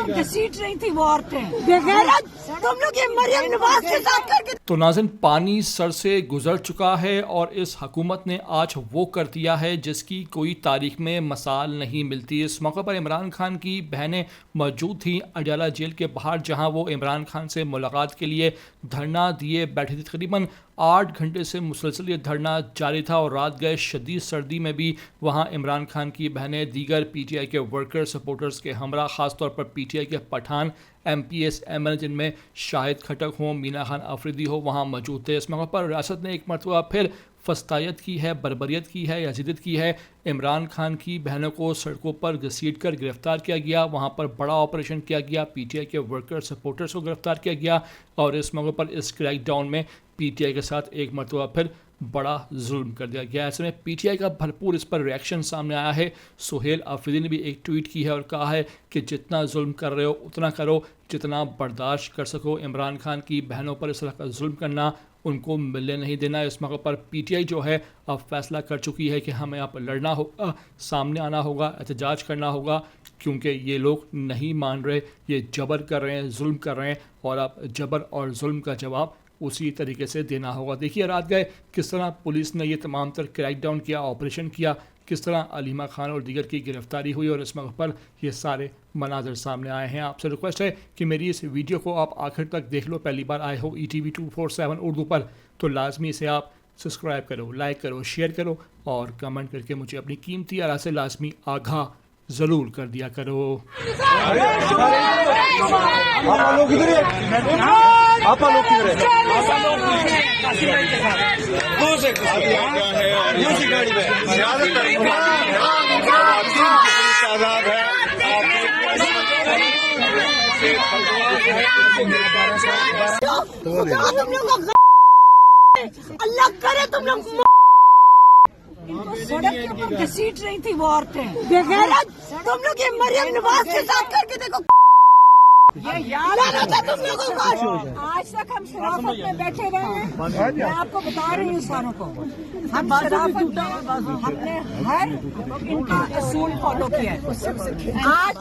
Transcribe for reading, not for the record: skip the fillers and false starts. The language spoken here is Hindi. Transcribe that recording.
घसीट रही थी वो औरतें। तुम लोग ये मरियम नवाज के साथ करके। तो नाज़रीन, पानी सर से गुजर चुका है और इस हुकूमत ने आज वो कर दिया है जिसकी कोई तारीख में मसाल नहीं मिलती। इस मौके पर इमरान खान की बहनें मौजूद थीं अडयाला जेल के बाहर, जहां वो इमरान खान से मुलाकात के लिए धरना दिए बैठी थी। तकरीबन 8 घंटे से मुसलसल ये धरना जारी था और रात गए शदीद सर्दी में भी वहाँ इमरान खान की बहनें दीगर PTI के वर्कर सपोर्टर्स के हमरा, ख़ासतौर पर PTI के पठान MPs ML जिनमें शाहिद खटक हो, मीना खान अफरीदी हो, वहाँ मौजूद थे। इस मौके पर रियासत ने एक मरतबा फिर फस्तायत की है, बर्बरियत की है या जिद्दत की है। इमरान खान की बहनों को सड़कों पर घसीट कर गिरफ्तार किया गया, वहाँ पर बड़ा ऑपरेशन किया गया, PTI के वर्कर सपोर्टर्स को गिरफ्तार किया गया और इस मौके पर इस क्रैकडाउन में PTI के साथ एक मरतबा फिर बड़ा जुल्म कर दिया गया। ऐसे में PTI का भरपूर इस पर रिएक्शन सामने आया है। सुहेल अफरीदी ने भी एक ट्वीट की है और कहा है कि जितना जुल्म कर रहे हो उतना करो, जितना बर्दाश्त कर सको। इमरान खान की बहनों पर इस तरह का जुल्म करना उनको मिलने नहीं देना। इस मौके पर PTI जो है अब फैसला कर चुकी है कि हमें यहाँ पर लड़ना होगा, सामने आना होगा, एहतजाज करना होगा, क्योंकि ये लोग नहीं मान रहे, ये जबर कर रहे हैं, जुल्म कर रहे हैं और अब जबर और जुल्म का जवाब उसी तरीके से देना होगा। देखिए रात गए किस तरह पुलिस ने ये तमाम तर क्रैकडाउन किया, ऑपरेशन किया, किस तरह अलीमा खान और दीगर की गिरफ्तारी हुई और इस मौके पर ये सारे मनाजर सामने आए हैं। आपसे रिक्वेस्ट है कि मेरी इस वीडियो को आप आखिर तक देख लो। पहली बार आए हो ETV 247 उर्दू पर तो लाजमी इसे आप सब्सक्राइब करो, लाइक करो, शेयर करो और कमेंट करके मुझे अपनी कीमती आरा से लाजमी आगाह ज़रूर कर दिया करो। अल्लाह करे तुम लोग सड़क के ऊपर घसीट रही थी वो औरतें। तुम लोग ये मरियम नवाज के साथ करके देखो, ये याद आता तुम लोगों को। आज तक हम शराफत में बैठे रहे हैं। मैं आपको बता रही हूँ सारों को, हम शराफत में हमने हर इनका असूल फॉलो किया है। आज